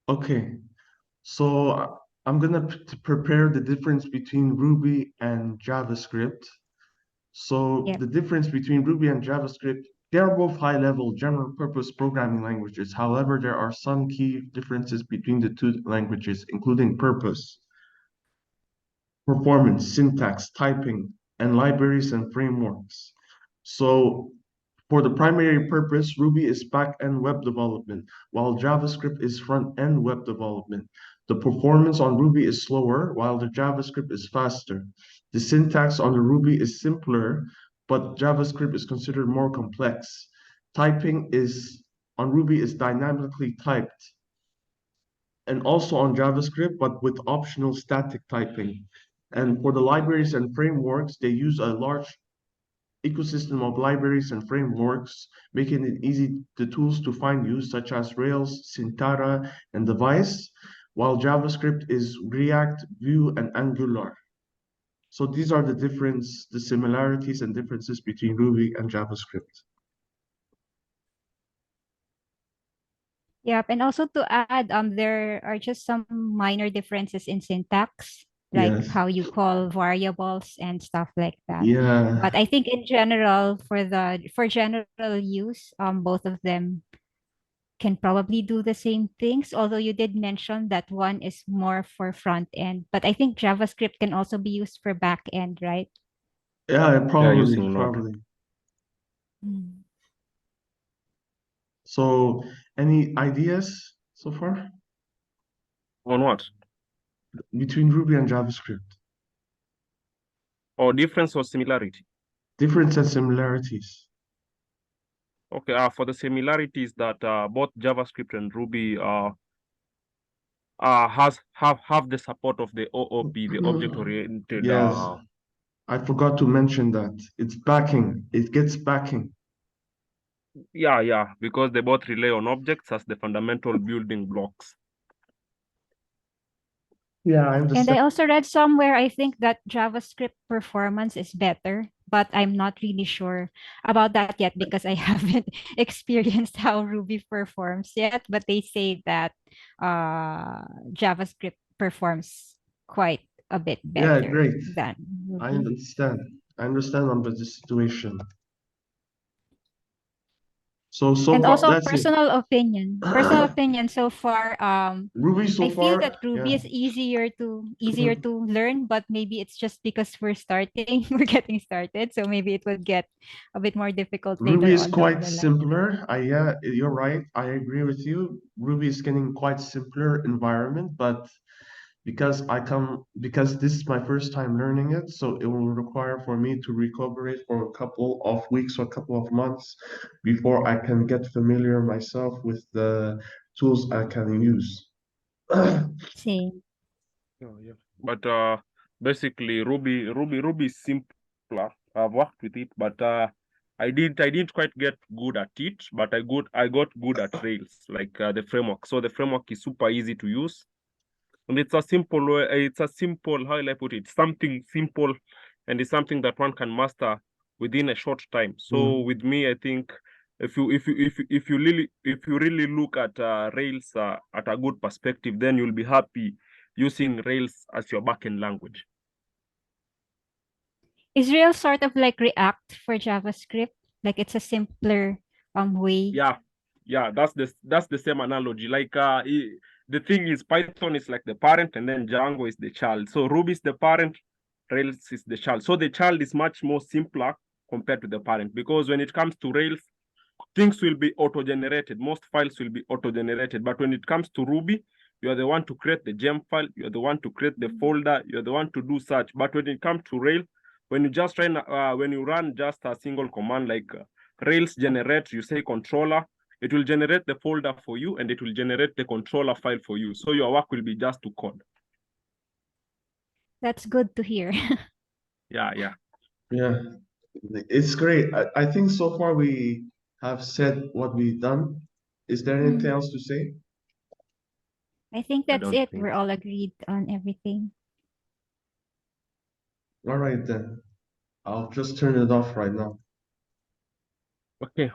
Okay, so I'm gonna prepare the difference between Ruby and JavaScript. So Yep. the difference between Ruby and JavaScript, they're both high-level general purpose programming languages. However, there are some key differences between the two languages, including purpose, performance, syntax, typing, and libraries and frameworks. So for the primary purpose, Ruby is back-end web development, while JavaScript is front-end web development. The performance on Ruby is slower, while the JavaScript is faster. The syntax on the Ruby is simpler, but JavaScript is considered more complex. Typing is on Ruby is dynamically typed, and also on JavaScript, but with optional static typing. And for the libraries and frameworks, they use a large ecosystem of libraries and frameworks, making it easy the tools to find use, such as Rails, Sintara, and Device, while JavaScript is React, Vue, and Angular. So these are the similarities and differences between Ruby and JavaScript. Yep. And also to add, there are just some minor differences in syntax, like Yes. how you call variables and stuff like that. Yeah. But I think in general, for general use, both of them can probably do the same things. Although you did mention that one is more for front end, but I think JavaScript can also be used for back end, right? Yeah, Yeah, probably, using Node. probably. Mm. So any ideas so far On what? between Ruby and JavaScript? Or difference or similarity? Difference and similarities. Okay, for the similarities that both JavaScript and Ruby have the support of the OOP, the object oriented. Yes, I forgot to mention that. It's backing. It gets backing. Yeah, because they both rely on objects as the fundamental building blocks. Yeah, I And I understand. also read somewhere, I think that JavaScript performance is better, but I'm not really sure about that yet because I haven't experienced how Ruby performs yet. But they say that JavaScript performs quite a bit Yeah, better great. than I Ruby. understand. I understand under the situation. So And far, also that's it. personal opinion so far, Ruby so I feel far, that Ruby yeah. is easier to learn, but maybe it's just because we're starting, we're getting started, so maybe it would get a bit more difficult Ruby later is on down quite the line. simpler. Yeah, you're right. I agree with you. Ruby is getting quite simpler environment, but because this is my first time learning it, so it will require for me to recover it for a couple of weeks or a couple of months before I can get familiar myself with the tools I can use. Same. Yeah. But basically Ruby is simpler. I've worked with it, but I didn't quite get good at it, but I got good at Rails, like the framework. So the framework is super easy to use. And it's a simple way, how will I put it? Something simple, and it's something that one can master within a short time. So Mm. with me, I think if you really look at Rails at a good perspective, then you'll be happy using Rails as your backend language. Is Rails sort of like React for JavaScript? Like it's a simpler way. Yeah, that's the same analogy. Like the thing is, Python is like the parent, and then Django is the child. So Ruby is the parent, Rails is the child. So the child is much more simpler compared to the parent, because when it comes to Rails, things will be auto-generated. Most files will be auto-generated. But when it comes to Ruby, you are the one to create the gem file, you're the one to create the folder, you're the one to do search. But when it comes to Rails, when you run just a single command like Rails generate, you say controller, it will generate the folder for you, and it will generate the controller file for you. So your work will be just to code. That's good to hear. Yeah. Yeah, it's great. I think so far we have said what we've done. Is there anything Mm. else to say? I think I that's don't it. think We're so. all agreed on everything. All right then. I'll just turn it off right now. Okay.